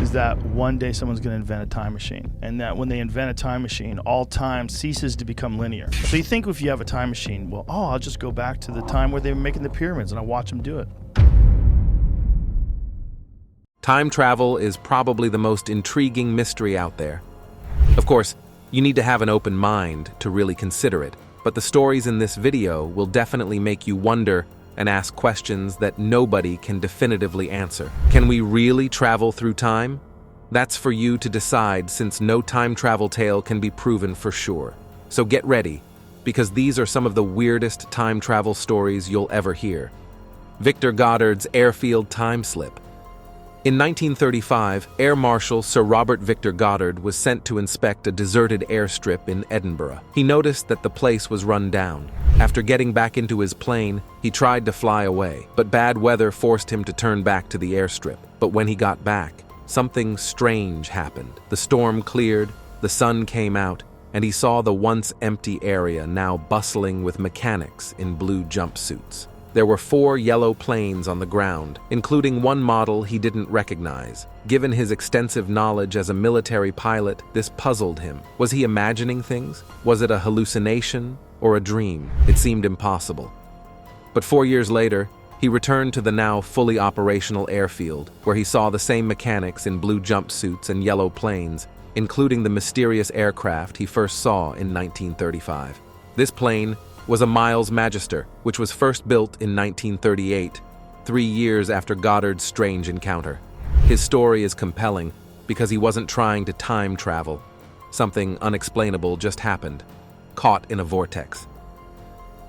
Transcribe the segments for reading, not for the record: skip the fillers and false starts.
is that one day someone's going to invent a time machine, and that when they invent a time machine, all time ceases to become linear. So you think if you have a time machine, well, I'll just go back to the time where they were making the pyramids and I'll watch them do it. Time travel is probably the most intriguing mystery out there. Of course, you need to have an open mind to really consider it, but the stories in this video will definitely make you wonder and ask questions that nobody can definitively answer. Can we really travel through time? That's for you to decide, since no time travel tale can be proven for sure. So get ready, because these are some of the weirdest time travel stories you'll ever hear. Victor Goddard's airfield time slip. In 1935, Air Marshal Sir Robert Victor Goddard was sent to inspect a deserted airstrip in Edinburgh. He noticed that the place was run down. After getting back into his plane, he tried to fly away, but bad weather forced him to turn back to the airstrip. But when he got back, something strange happened. The storm cleared, the sun came out, and he saw the once empty area now bustling with mechanics in blue jumpsuits. There were 4 yellow planes on the ground, including one model he didn't recognize. Given his extensive knowledge as a military pilot, this puzzled him. Was he imagining things? Was it a hallucination or a dream? It seemed impossible. But 4 years later, he returned to the now fully operational airfield, where he saw the same mechanics in blue jumpsuits and yellow planes, including the mysterious aircraft he first saw in 1935. This plane was a Miles Magister, which was first built in 1938, 3 years after Goddard's strange encounter. His story is compelling because he wasn't trying to time travel. Something unexplainable just happened, caught in a vortex.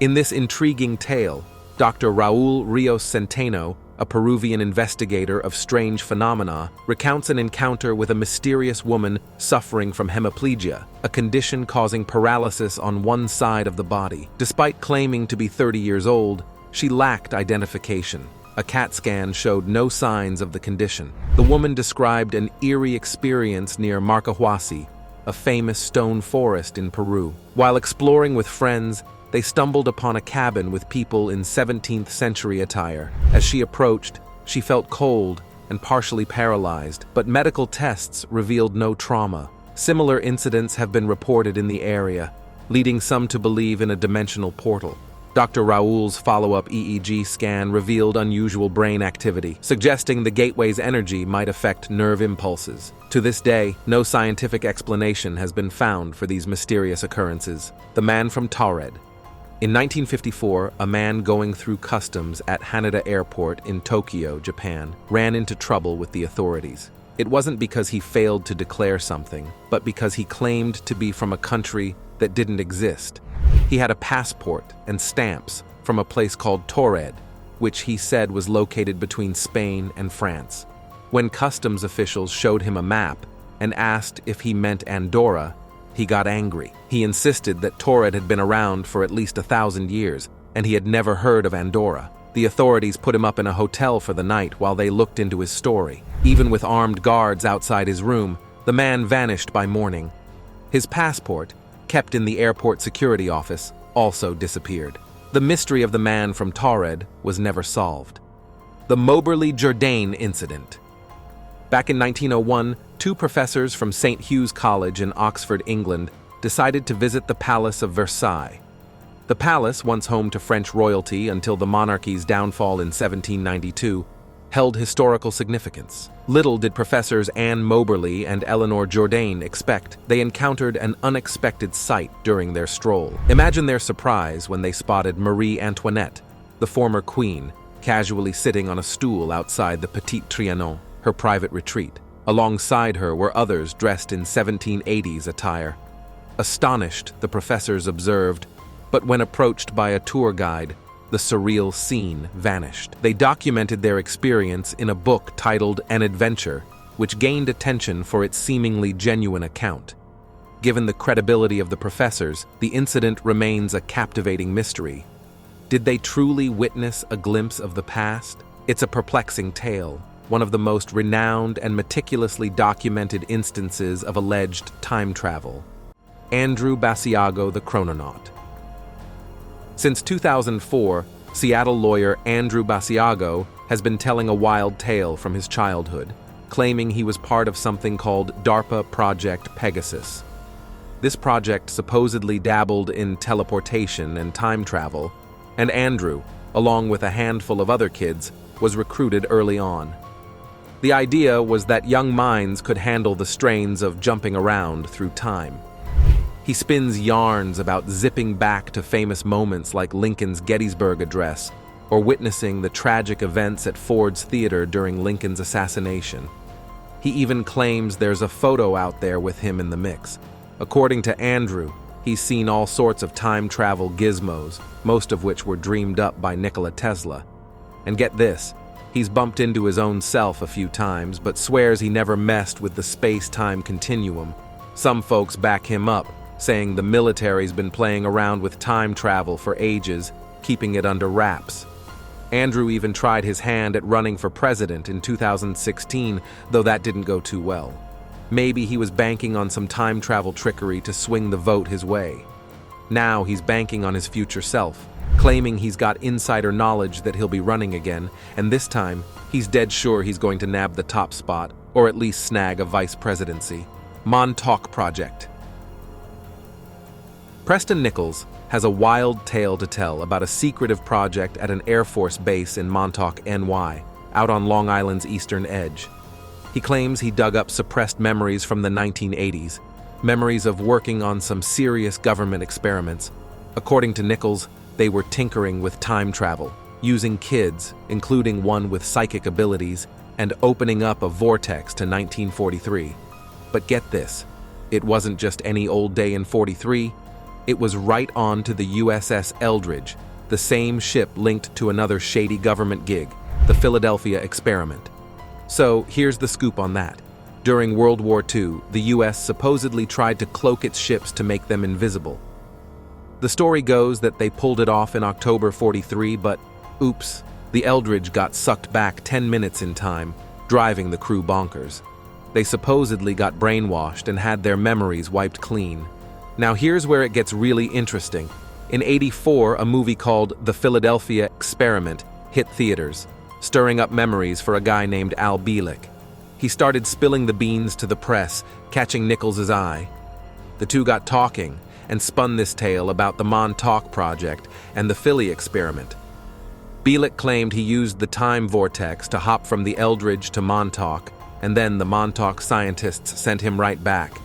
In this intriguing tale, Dr. Raul Rios Centeno, a Peruvian investigator of strange phenomena, recounts an encounter with a mysterious woman suffering from hemiplegia, a condition causing paralysis on one side of the body. Despite claiming to be 30 years old, she lacked identification. A CAT scan showed no signs of the condition. The woman described an eerie experience near Marcahuasi, a famous stone forest in Peru. While exploring with friends, they stumbled upon a cabin with people in 17th century attire. As she approached, she felt cold and partially paralyzed, but medical tests revealed no trauma. Similar incidents have been reported in the area, leading some to believe in a dimensional portal. Dr. Raul's follow-up EEG scan revealed unusual brain activity, suggesting the gateway's energy might affect nerve impulses. To this day, no scientific explanation has been found for these mysterious occurrences. The man from Taured. In 1954, a man going through customs at Haneda Airport in Tokyo, Japan, ran into trouble with the authorities. It wasn't because he failed to declare something, but because he claimed to be from a country that didn't exist. He had a passport and stamps from a place called Taured, which he said was located between Spain and France. When customs officials showed him a map and asked if he meant Andorra, he got angry. He insisted that Taured had been around for at least 1,000 years, and he had never heard of Andorra. The authorities put him up in a hotel for the night while they looked into his story. Even with armed guards outside his room, the man vanished by morning. His passport, kept in the airport security office, also disappeared. The mystery of the man from Taured was never solved. The Moberly Jourdain incident. Back in 1901, 2 professors from St. Hugh's College in Oxford, England, decided to visit the Palace of Versailles. The palace, once home to French royalty until the monarchy's downfall in 1792, held historical significance. Little did Professors Anne Moberly and Eleanor Jourdain expect they encountered an unexpected sight during their stroll. Imagine their surprise when they spotted Marie Antoinette, the former queen, casually sitting on a stool outside the Petit Trianon, her private retreat. Alongside her were others dressed in 1780s attire. Astonished, the professors observed, but when approached by a tour guide, the surreal scene vanished. They documented their experience in a book titled An Adventure, which gained attention for its seemingly genuine account. Given the credibility of the professors, the incident remains a captivating mystery. Did they truly witness a glimpse of the past? It's a perplexing tale, one of the most renowned and meticulously documented instances of alleged time travel. Andrew Basiago, the chrononaut. Since 2004, Seattle lawyer Andrew Basiago has been telling a wild tale from his childhood. claiming he was part of something called DARPA Project Pegasus. This project supposedly dabbled in teleportation and time travel, and Andrew, along with a handful of other kids, was recruited early on. The idea was that young minds could handle the strains of jumping around through time. He spins yarns about zipping back to famous moments like Lincoln's Gettysburg Address or witnessing the tragic events at Ford's Theater during Lincoln's assassination. He even claims there's a photo out there with him in the mix. According to Andrew, he's seen all sorts of time travel gizmos, most of which were dreamed up by Nikola Tesla. And get this, he's bumped into his own self a few times, but swears he never messed with the space-time continuum. Some folks back him up, saying the military's been playing around with time travel for ages, keeping it under wraps. Andrew even tried his hand at running for president in 2016, though that didn't go too well. Maybe he was banking on some time travel trickery to swing the vote his way. Now he's banking on his future self, claiming he's got insider knowledge that he'll be running again, and this time, he's dead sure he's going to nab the top spot, or at least snag a vice presidency. Montauk Project. Preston Nichols has a wild tale to tell about a secretive project at an Air Force base in Montauk, NY, out on Long Island's eastern edge. He claims he dug up suppressed memories from the 1980s, memories of working on some serious government experiments. According to Nichols, they were tinkering with time travel, using kids, including one with psychic abilities, and opening up a vortex to 1943. But get this, it wasn't just any old day in 43, it was right on to the USS Eldridge, the same ship linked to another shady government gig, the Philadelphia Experiment. So here's the scoop on that. During World War II, the US supposedly tried to cloak its ships to make them invisible. The story goes that they pulled it off in October 43, but oops, the Eldridge got sucked back 10 minutes in time, driving the crew bonkers. They supposedly got brainwashed and had their memories wiped clean. Now here's where it gets really interesting. In '84, a movie called The Philadelphia Experiment hit theaters, stirring up memories for a guy named Al Bielek. He started spilling the beans to the press, catching Nichols' eye. The two got talking and spun this tale about the Montauk Project and the Philly Experiment. Bielek claimed he used the time vortex to hop from the Eldridge to Montauk, and then the Montauk scientists sent him right back.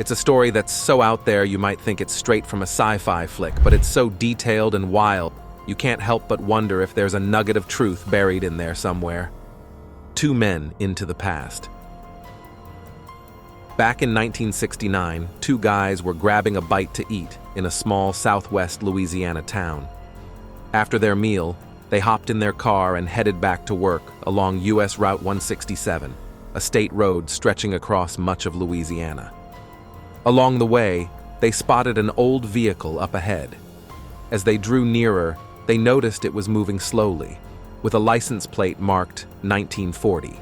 It's a story that's so out there you might think it's straight from a sci-fi flick, but it's so detailed and wild, you can't help but wonder if there's a nugget of truth buried in there somewhere. Two men into the past. Back in 1969, two guys were grabbing a bite to eat in a small southwest Louisiana town. After their meal, they hopped in their car and headed back to work along US Route 167, a state road stretching across much of Louisiana. Along the way, they spotted an old vehicle up ahead. As they drew nearer, they noticed it was moving slowly, with a license plate marked 1940.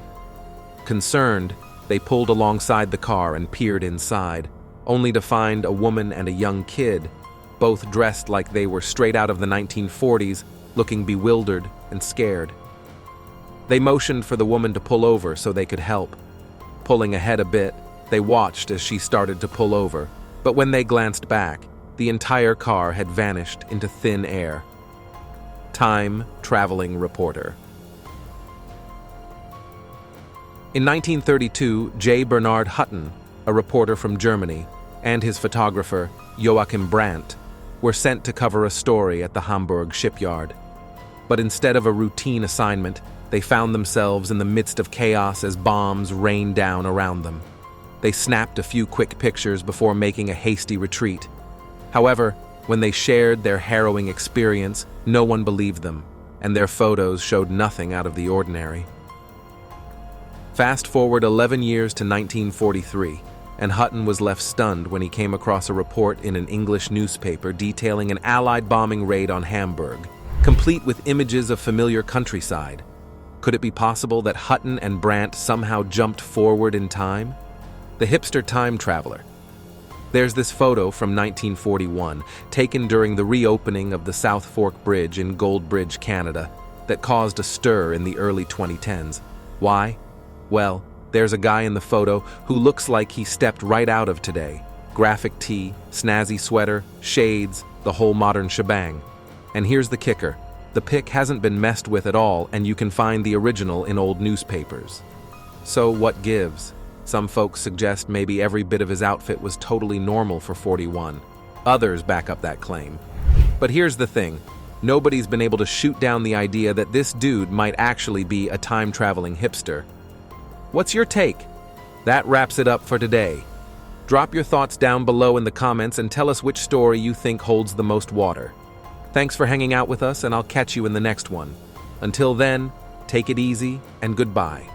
Concerned, they pulled alongside the car and peered inside, only to find a woman and a young kid, both dressed like they were straight out of the 1940s, looking bewildered and scared. They motioned for the woman to pull over so they could help. Pulling ahead a bit, they watched as she started to pull over, but when they glanced back, the entire car had vanished into thin air. Time traveling reporter. In 1932, J. Bernard Hutton, a reporter from Germany, and his photographer, Joachim Brandt, were sent to cover a story at the Hamburg shipyard. But instead of a routine assignment, they found themselves in the midst of chaos as bombs rained down around them. They snapped a few quick pictures before making a hasty retreat. However, when they shared their harrowing experience, no one believed them, and their photos showed nothing out of the ordinary. Fast forward 11 years to 1943, and Hutton was left stunned when he came across a report in an English newspaper detailing an Allied bombing raid on Hamburg, complete with images of familiar countryside. Could it be possible that Hutton and Brandt somehow jumped forward in time? The hipster time traveler. There's this photo from 1941, taken during the reopening of the South Fork Bridge in Goldbridge, Canada, that caused a stir in the early 2010s. Why? Well, There's a guy in the photo who looks like he stepped right out of today. Graphic tee, snazzy sweater, shades, the whole modern shebang. And here's the kicker. The pic hasn't been messed with at all, and you can find the original in old newspapers. So what gives? Some folks suggest maybe every bit of his outfit was totally normal for 41. Others back up that claim. But here's the thing. Nobody's been able to shoot down the idea that this dude might actually be a time-traveling hipster. What's your take? That wraps it up for today. Drop your thoughts down below in the comments and tell us which story you think holds the most water. Thanks for hanging out with us, and I'll catch you in the next one. Until then, take it easy and goodbye.